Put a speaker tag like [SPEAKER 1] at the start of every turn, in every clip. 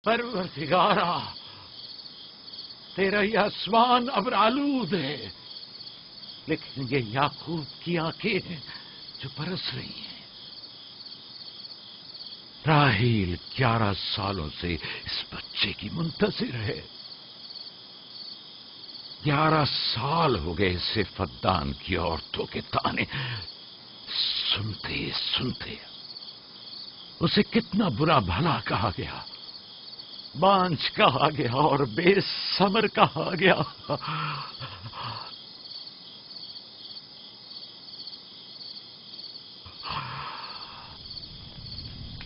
[SPEAKER 1] پروردگارا، تیرا یہ آسمان ابر آلود ہے، لیکن یہ یعقوب کی آنکھیں ہیں جو برس رہی ہیں۔ راحیل 11 سالوں سے اس بچے کی منتظر ہے۔ 11 سال ہو گئے اسے فدان کی عورتوں کے تانے سنتے سنتے۔ اسے کتنا برا بھلا کہا گیا، بانجھ کہا گیا اور بے ثمر کہا گیا۔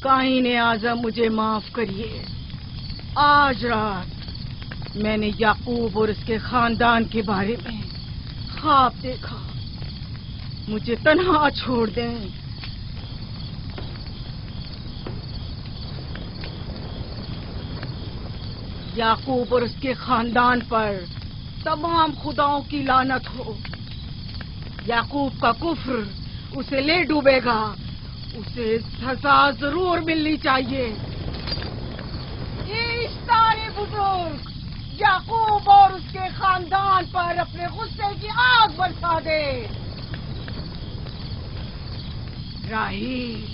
[SPEAKER 2] قائن اعظم مجھے معاف کریے، آج رات میں نے یعقوب اور اس کے خاندان کے بارے میں خواب دیکھا، مجھے تنہا چھوڑ دیں۔ یعقوب اور اس کے خاندان پر تمام خداؤں کی لعنت ہو۔ یعقوب کا کفر اسے لے ڈوبے گا، اسے سزا ضرور ملنی چاہیے۔ اشتاری بزرگ یعقوب اور اس کے خاندان پر اپنے غصے کی آگ برسا دے۔ راحیل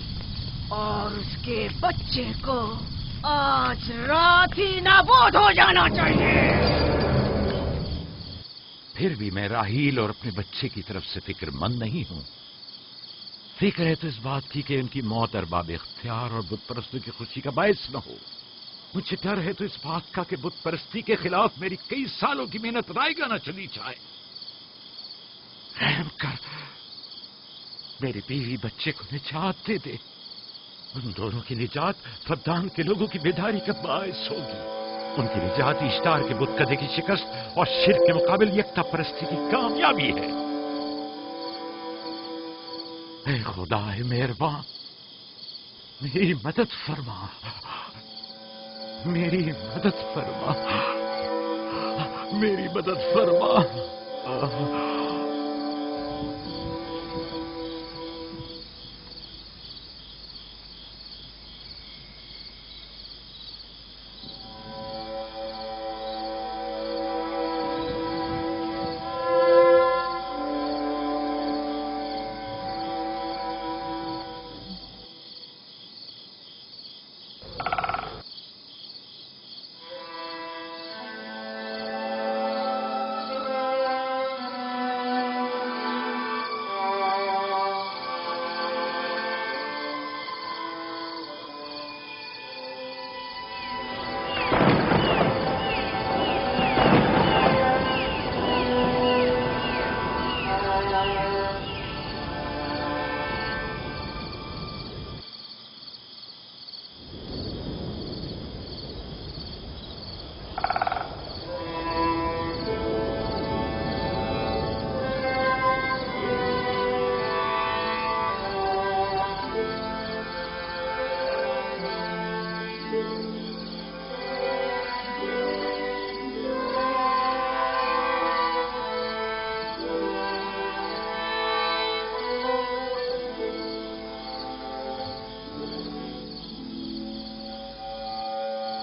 [SPEAKER 2] اور اس کے بچے کو آج رات ہی نابود ہو جانا چاہیے۔
[SPEAKER 1] پھر بھی میں راحیل اور اپنے بچے کی طرف سے فکر مند نہیں ہوں۔ فکر ہے تو اس بات کی کہ ان کی موت ارباب اختیار اور بت پرستوں کی خوشی کا باعث نہ ہو۔ مجھے ڈر ہے تو اس بات کا کہ بت پرستی کے خلاف میری کئی سالوں کی محنت رائے گا نہ چلی جائے۔ رحم کر، میری بیوی بچے کو نجات دے دے۔ ان دونوں کی نجات فدان کے لوگوں کی بیداری کا باعث ہوگی۔ ان کی نجات اشتار کے بت کدے کی شکست اور شرک کے مقابل یکتا پرستی کی کامیابی ہے۔ اے خدا ہے مہربان، میری مدد فرما، میری مدد فرما، میری مدد فرما۔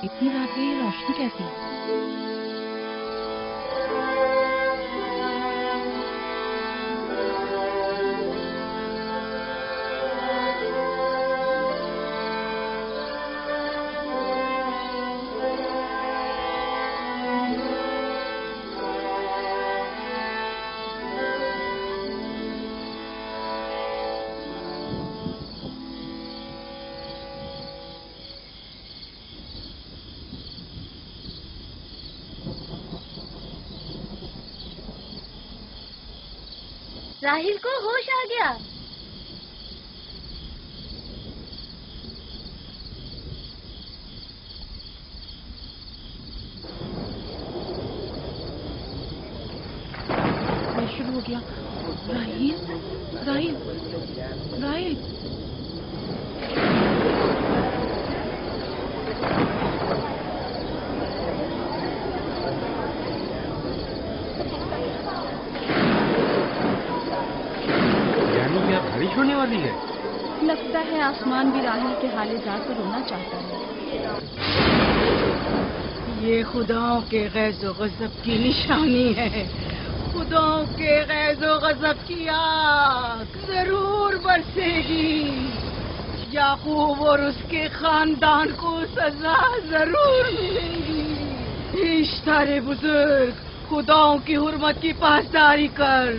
[SPEAKER 3] اتنی رات گئی روشنی کیسی؟
[SPEAKER 4] راحیل کو ہوش آ گیا۔
[SPEAKER 3] شروع ہو گیا۔ راحیل راحیل راحیل
[SPEAKER 5] بارش ہونے والی ہے۔
[SPEAKER 3] لگتا ہے آسمان بھی راحیل کے حال ذات پر رونا چاہتا ہے۔
[SPEAKER 2] یہ خداؤں کے غیظ و غضب کی نشانی ہے. خداؤں کے غیظ و غضب کی آگ ضرور برسے گی. یعقوب اور اس کے خاندان کو سزا ضرور ملے گی. اشتارے بزرگ، خداؤں کی حرمت کی پاسداری کر.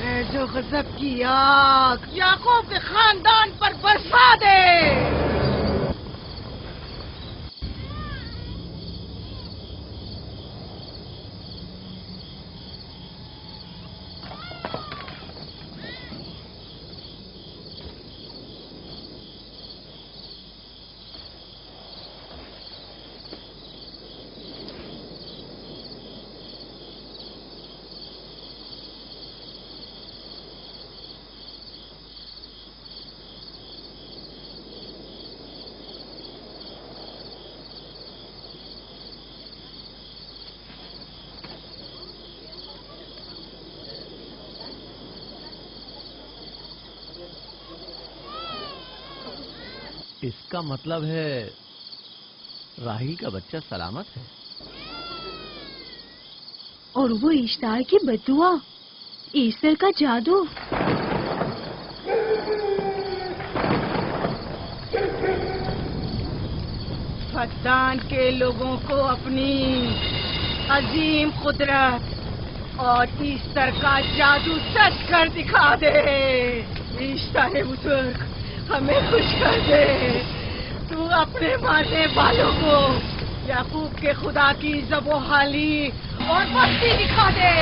[SPEAKER 2] غیظ و غضب کی آگ یعقوب کے خاندان پر برسا دے.
[SPEAKER 4] اس کا مطلب ہے راہیل کا بچہ سلامت ہے.
[SPEAKER 3] اور وہ اشتار کی بددعا، ایسٹر کا جادو.
[SPEAKER 2] فدان کے لوگوں کو اپنی عظیم قدرت اور ایسٹر کا جادو سچ کر دکھا دے. ایسٹر بزرگ، ہمیں خوش کر دے. تو اپنے مارنے والوں کو یعقوب کے خدا کی ذب و حالی اور مستی دکھا دے.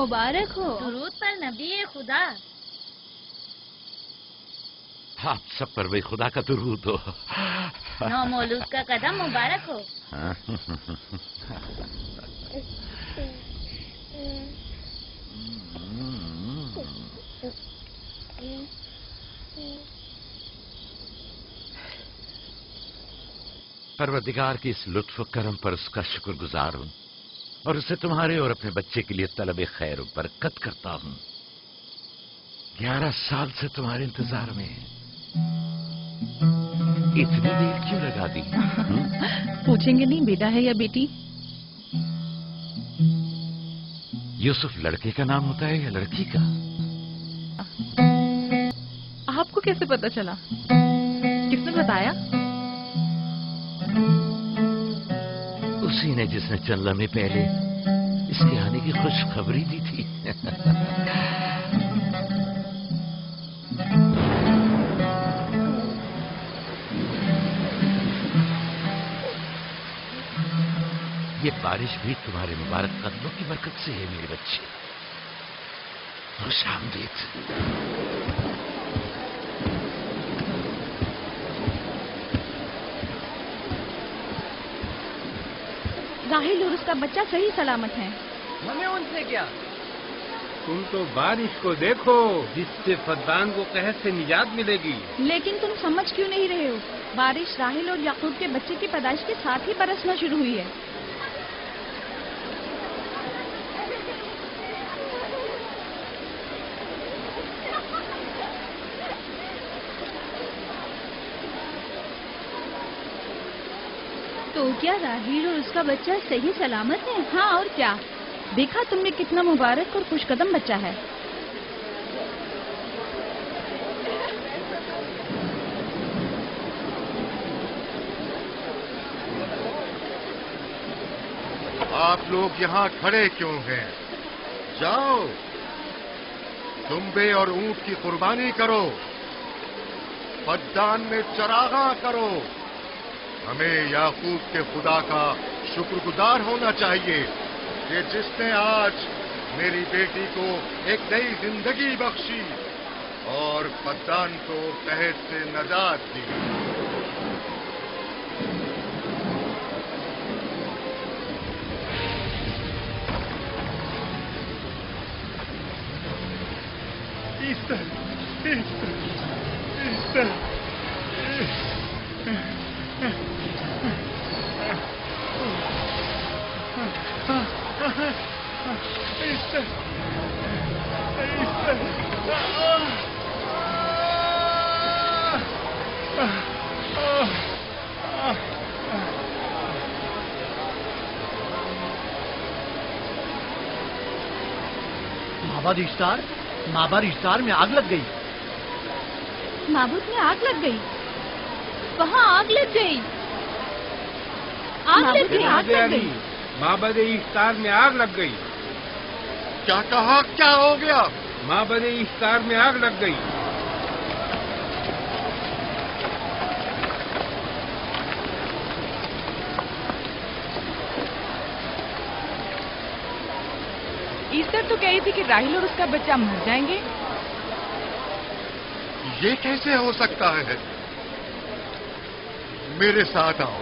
[SPEAKER 3] مبارک ہو.
[SPEAKER 5] درود پر نبی خدا.
[SPEAKER 1] آپ سب پر بھی خدا کا درود ہو.
[SPEAKER 5] نو مولود کا قدم مبارک ہو.
[SPEAKER 1] پروردگار کی اس لطف و کرم پر اس کا شکر گزار ہوں اور اسے تمہارے اور اپنے بچے کے لیے طلب خیر و برکت کرتا ہوں. 11 سال سے تمہارے انتظار میں اتنی دیر کیوں لگا دی؟
[SPEAKER 3] پوچھیں گے نہیں بیٹا ہے یا بیٹی؟
[SPEAKER 1] یوسف لڑکے کا نام ہوتا ہے یا لڑکی کا؟
[SPEAKER 3] آپ کو کیسے پتا چلا؟ کس نے بتایا؟
[SPEAKER 1] اسی نے جس نے چند لمحے پہلے اس کے آنے کی خوشخبری دی تھی. یہ بارش بھی تمہارے مبارک قدموں کی برکت سے ہے میرے بچے. خوش آمدید.
[SPEAKER 3] راہیل اور اس کا بچہ صحیح سلامت ہیں.
[SPEAKER 4] ہمیں ان سے کیا؟ تم تو بارش کو دیکھو جس سے فدان کو قحط سے نجات ملے گی.
[SPEAKER 3] لیکن تم سمجھ کیوں نہیں رہے ہو؟ بارش راہیل اور یعقوب کے بچے کی پیدائش کے ساتھ ہی برسنا شروع ہوئی ہے. تو کیا راہیل اور اس کا بچہ صحیح سلامت ہے؟ ہاں اور کیا. دیکھا تم نے کتنا مبارک اور خوش قدم بچہ ہے.
[SPEAKER 6] آپ لوگ یہاں کھڑے کیوں ہیں؟ جاؤ دمبے اور اونٹ کی قربانی کرو، پدان میں چراغاں کرو۔ ہمیں یعقوب کے خدا کا شکر گزار ہونا چاہیے کہ جس نے آج میری بیٹی کو ایک نئی زندگی بخشی اور پدان کو قحط سے نجات دی۔
[SPEAKER 7] ایسٹر
[SPEAKER 8] معبد اشتار میں آگ لگ گئی۔
[SPEAKER 3] معبود میں آگ لگ گئی، وہاں آگ لگ گئی، آگ لگ گئی، آگ لگ گئی،
[SPEAKER 4] معبد اشتار میں آگ لگ گئی۔
[SPEAKER 6] کیا کہا؟ کیا ہو گیا؟
[SPEAKER 4] معبد اشتار میں آگ لگ گئی۔
[SPEAKER 2] ایسٹر تو کہہ رہی تھی کہ راہیل اور اس کا بچہ مر جائیں گے۔
[SPEAKER 6] یہ کیسے ہو سکتا ہے؟ میرے ساتھ آؤ۔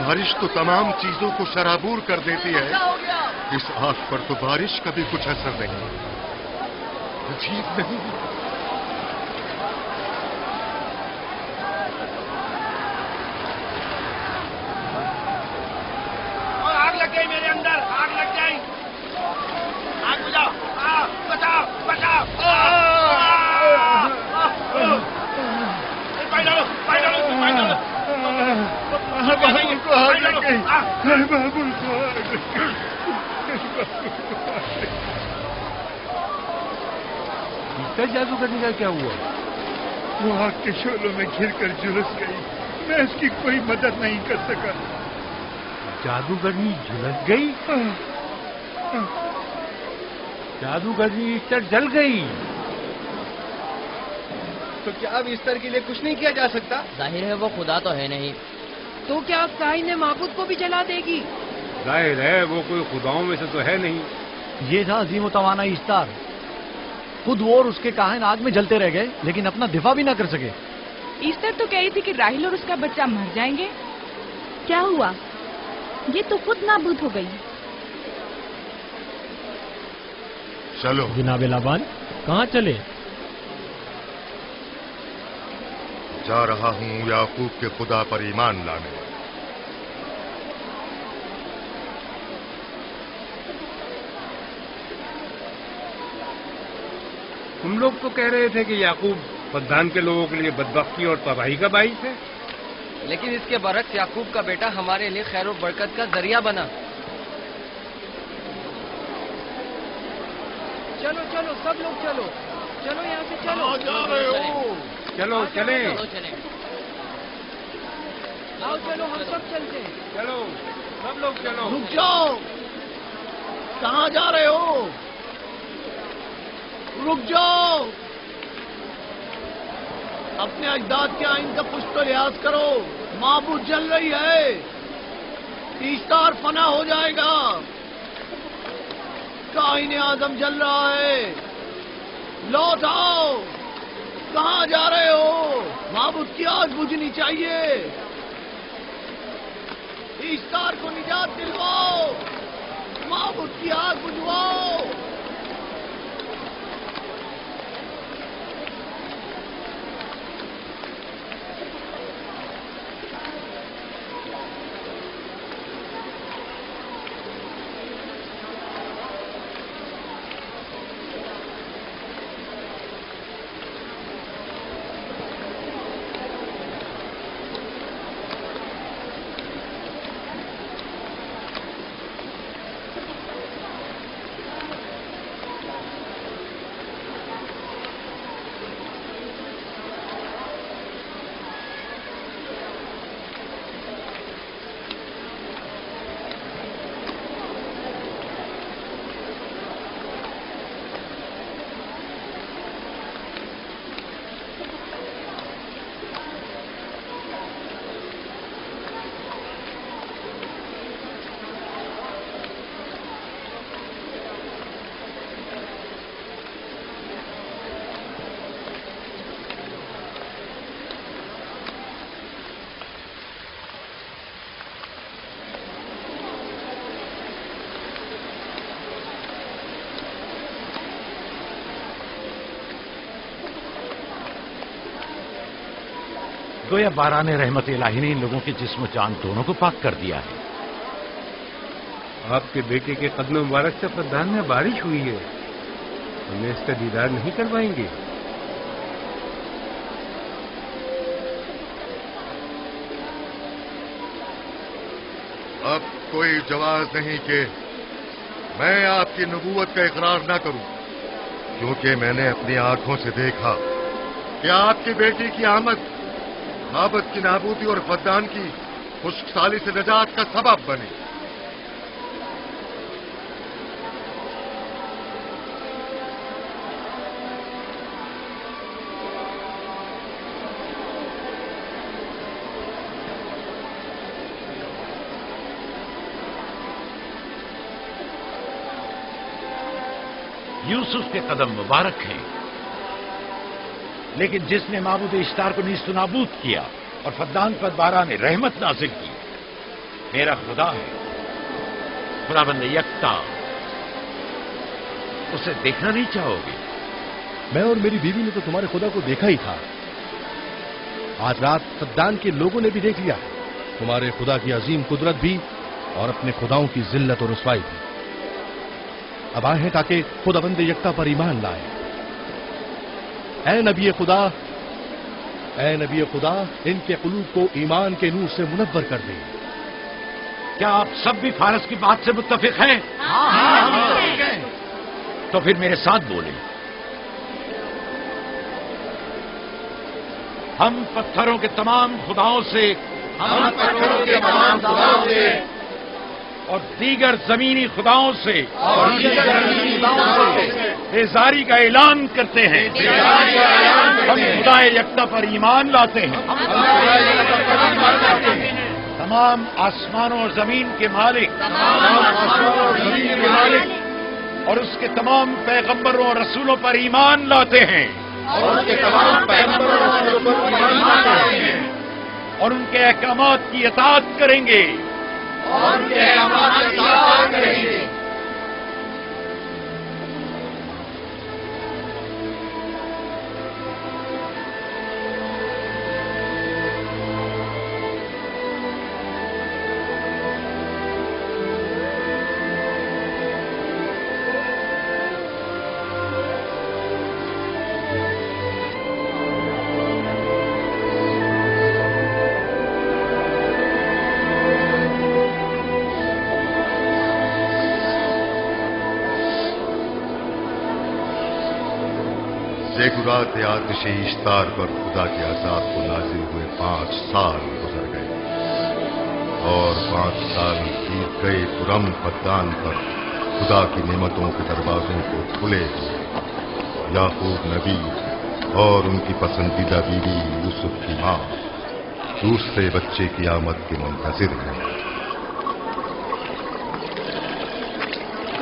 [SPEAKER 6] بارش تو تمام چیزوں کو شرابور کر دیتی ہے، اس آگ پر تو بارش کا بھی کچھ اثر نہیں۔ عجیب نہیں؟
[SPEAKER 7] اور آگ لگ گئی میرے اندر، آگ لگ گئی، آگ بجھاؤ، بچاؤ بچاؤ، پانی ڈالو، پانی ڈالو، پانی ڈالو۔ بابو کو آگ لگ گئی، بابو کو آگ لگ گئی۔
[SPEAKER 4] جادو کرنے کا کیا ہوا؟
[SPEAKER 7] وہ آگ کے شعلوں میں گھر کر جھلس گئی، میں اس کی کوئی مدد نہیں کر سکا۔
[SPEAKER 4] جادوگرنی جھلس گئی؟ جادوگرنی ایسٹر جل گئی؟
[SPEAKER 8] تو کیا اب ایسٹر کے لیے کچھ نہیں کیا جا سکتا؟
[SPEAKER 9] ظاہر ہے وہ خدا تو ہے نہیں۔
[SPEAKER 2] تو کیا کائن نے معبود کو بھی جلا دے گی؟
[SPEAKER 4] ظاہر ہے وہ کوئی خداؤں میں سے تو ہے نہیں۔
[SPEAKER 8] یہ تھا عظیم و توانا ایسٹر، خود وہ اور اس کے کاہن آگ میں جلتے رہ گئے لیکن اپنا دفاع بھی نہ کر سکے۔
[SPEAKER 2] ایسٹر تو کہہ رہی تھی کہ راہیل اور اس کا بچہ مر جائیں گے۔
[SPEAKER 3] کیا ہوا؟ یہ تو خود نابود ہو گئی۔
[SPEAKER 6] چلو
[SPEAKER 10] جناب لابان، کہاں چلے؟
[SPEAKER 6] جا رہا ہوں یعقوب کے خدا پر ایمان لانے۔
[SPEAKER 4] تم لوگ تو کہہ رہے تھے کہ یعقوب پدان کے لوگوں کے لیے بدبختی اور تباہی کا باعث ہے،
[SPEAKER 9] لیکن اس کے برعکس یعقوب کا بیٹا ہمارے لیے خیر و برکت کا ذریعہ بنا۔
[SPEAKER 2] چلو چلو سب لوگ چلو، چلو یہاں سے چلو۔
[SPEAKER 6] جا رہے ہو؟
[SPEAKER 4] چلو چلیں،
[SPEAKER 2] آؤ چلو ہم سب چلتے ہیں۔
[SPEAKER 4] چلو سب لوگ چلو۔
[SPEAKER 8] رک جاؤ، کہاں جا رہے ہو؟ رک جاؤ، اپنے اجداد کے آئین کا کچھ تو لحاظ کرو۔ معبود جل رہی ہے، ایسٹر فنا ہو جائے گا، کائن اعظم جل رہا ہے، لوٹ آؤ، کہاں جا رہے ہو؟ معبود کی آگ بجھنی چاہیے. ایستار کو نجات دلواؤ. معبود کی آگ بجھواؤ.
[SPEAKER 1] گویا باران رحمت الہی نے ان لوگوں کے جسم و جان دونوں کو پاک کر دیا ہے.
[SPEAKER 4] آپ کے بیٹے کے قدم مبارک سے فدان میں بارش ہوئی ہے. ہمیں اس کا دیدار نہیں کروائیں گے؟
[SPEAKER 6] اب کوئی جواز نہیں کہ میں آپ کی نبوت کا اقرار نہ کروں، کیونکہ میں نے اپنی آنکھوں سے دیکھا کہ آپ کی بیٹی کی آمد معبد کی نابودی اور فدان کی خشک سالی سے نجات کا سبب بنی.
[SPEAKER 1] یوسف کے قدم مبارک ہیں، لیکن جس نے معبود اشتار کو نیست و نابود کیا اور فدان پر باران رحمت نازل کی، میرا خدا ہے، خداوند یکتا. اسے دیکھنا نہیں چاہو گے؟
[SPEAKER 11] میں اور میری بیوی نے تو تمہارے خدا کو دیکھا ہی تھا. آج رات فدان کے لوگوں نے بھی دیکھ لیا تمہارے خدا کی عظیم قدرت بھی اور اپنے خداؤں کی ذلت اور رسوائی بھی. اب آئے ہیں تاکہ خداوند یکتا پر ایمان لائے. اے نبی خدا ان کے قلوب کو ایمان کے نور سے منور کر دے.
[SPEAKER 1] کیا آپ سب بھی فارس کی بات سے متفق ہیں؟ تو پھر میرے ساتھ بولیں. ہم پتھروں کے تمام خداؤں سے اور دیگر زمینی خداؤں سے بیزاری کا اعلان کرتے ہیں. ہم خدا یکتا پر ایمان لاتے ہیں. تمام آسمانوں اور زمین کے مالک اور اس کے تمام پیغمبروں اور رسولوں پر ایمان لاتے ہیں اور ان کے احکامات کی اطاعت کریں گے.
[SPEAKER 6] زیگورات آتش اشتار پر خدا کے عذاب کو نازل ہوئے 5 سال گزر گئے اور 5 سال بیت گئے پرم فدان پر خدا کی نعمتوں کے دروازوں کو کھلے ہوئے. یعقوب نبی اور ان کی پسندیدہ بیوی یوسف کی ماں دوسرے بچے کی آمد کے منتظر ہیں.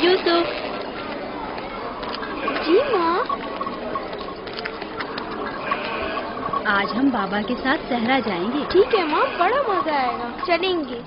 [SPEAKER 12] یوسف جی ماں.
[SPEAKER 3] آج ہم بابا کے ساتھ صحرا جائیں گے.
[SPEAKER 12] ٹھیک ہے ماں، بڑا مزہ آئے گا، چلیں گے.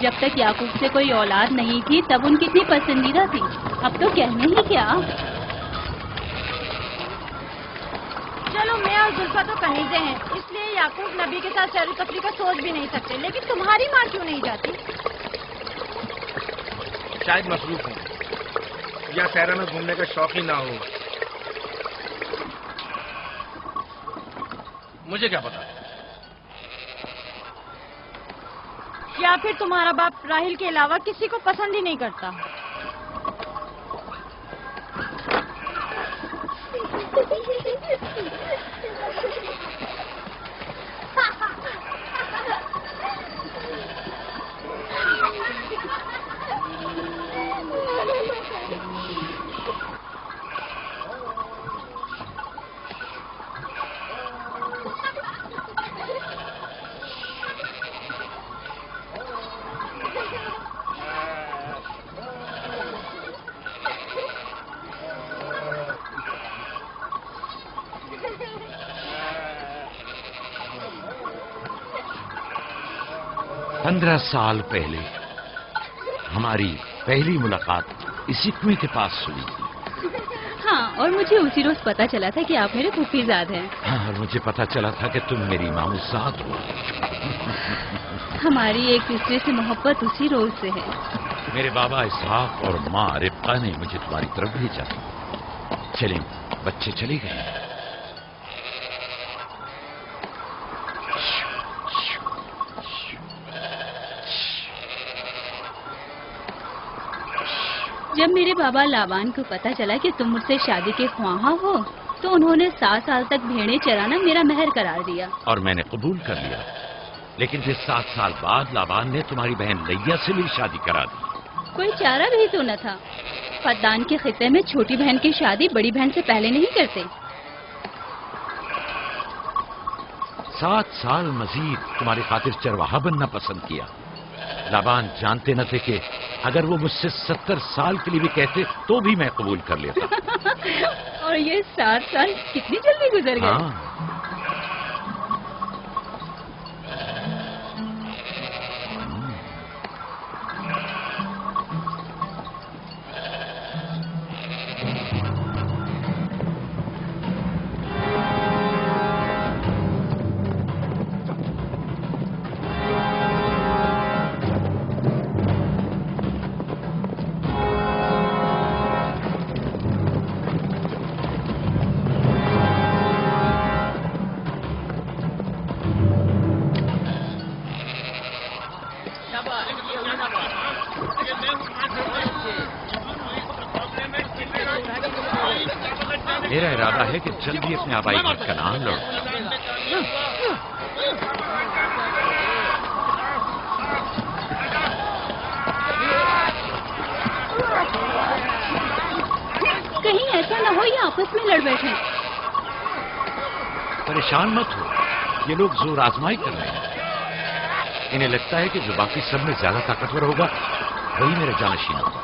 [SPEAKER 3] جب تک یعقوب سے کوئی اولاد نہیں تھی تب ان کتنی پسندیدہ تھی. اب تو کہنے ہی کیا.
[SPEAKER 12] چلو میں اور زلفا تو کنیزیں ہیں، اس لیے یعقوب نبی کے ساتھ سیر و تفریح کا سوچ بھی نہیں سکتے. لیکن تمہاری ماں کیوں نہیں جاتی؟
[SPEAKER 13] شاید مصروف ہوں یا صحرا میں گھومنے کا شوق ہی نہ ہو. مجھے کیا پتا.
[SPEAKER 12] یا پھر تمہارا باپ راہیل کے علاوہ کسی کو پسند ہی نہیں کرتا.
[SPEAKER 1] پندرہ سال پہلے ہماری پہلی ملاقات اسی کنویں کے پاس ہوئی تھی.
[SPEAKER 3] ہاں، اور مجھے اسی روز پتا چلا تھا کہ آپ میرے پھوپھیزاد ہیں.
[SPEAKER 1] ہاں، اور مجھے پتا چلا تھا کہ تم میری ماموزاد ہو.
[SPEAKER 3] ہماری ایک دوسرے سے محبت اسی روز سے ہے.
[SPEAKER 1] میرے بابا اسحاق اور ماں ربقہ نے مجھے تمہاری طرف بھیجا. چلیں، بچے چلے گئے.
[SPEAKER 3] جب میرے بابا لابان کو پتا چلا کہ تم مجھ سے شادی کے خواہاں ہو تو انہوں نے 7 سال تک بھیڑیں چرانا میرا مہر قرار دیا.
[SPEAKER 1] اور میں نے قبول کر لیا. لیکن پھر 7 سال بعد لابان نے تمہاری بہن لیا سے میری شادی کرا دی.
[SPEAKER 3] کوئی چارہ بھی تو نہ تھا. فدان کے خطے میں چھوٹی بہن کی شادی بڑی بہن سے پہلے نہیں کرتے.
[SPEAKER 1] 7 سال مزید تمہاری خاطر چرواہا بننا پسند کیا. لابان جانتے نہ تھے کہ اگر وہ مجھ سے 70 سال کے لیے بھی کہتے تو بھی میں قبول کر لیتا.
[SPEAKER 3] اور یہ 7 سال کتنی جلدی گزر گئے.
[SPEAKER 1] ہاں. میرا ارادہ ہے کہ جلدی اپنے آبائی گھر کا نام لڑوں.
[SPEAKER 3] کہیں ایسا نہ ہو یہ آپس میں لڑ بیٹھے.
[SPEAKER 1] پریشان مت ہو، یہ لوگ زور آزمائی کر رہے ہیں. انہیں لگتا ہے کہ جو باقی سب میں زیادہ طاقتور ہوگا وہی میرا جانشین ہوگا.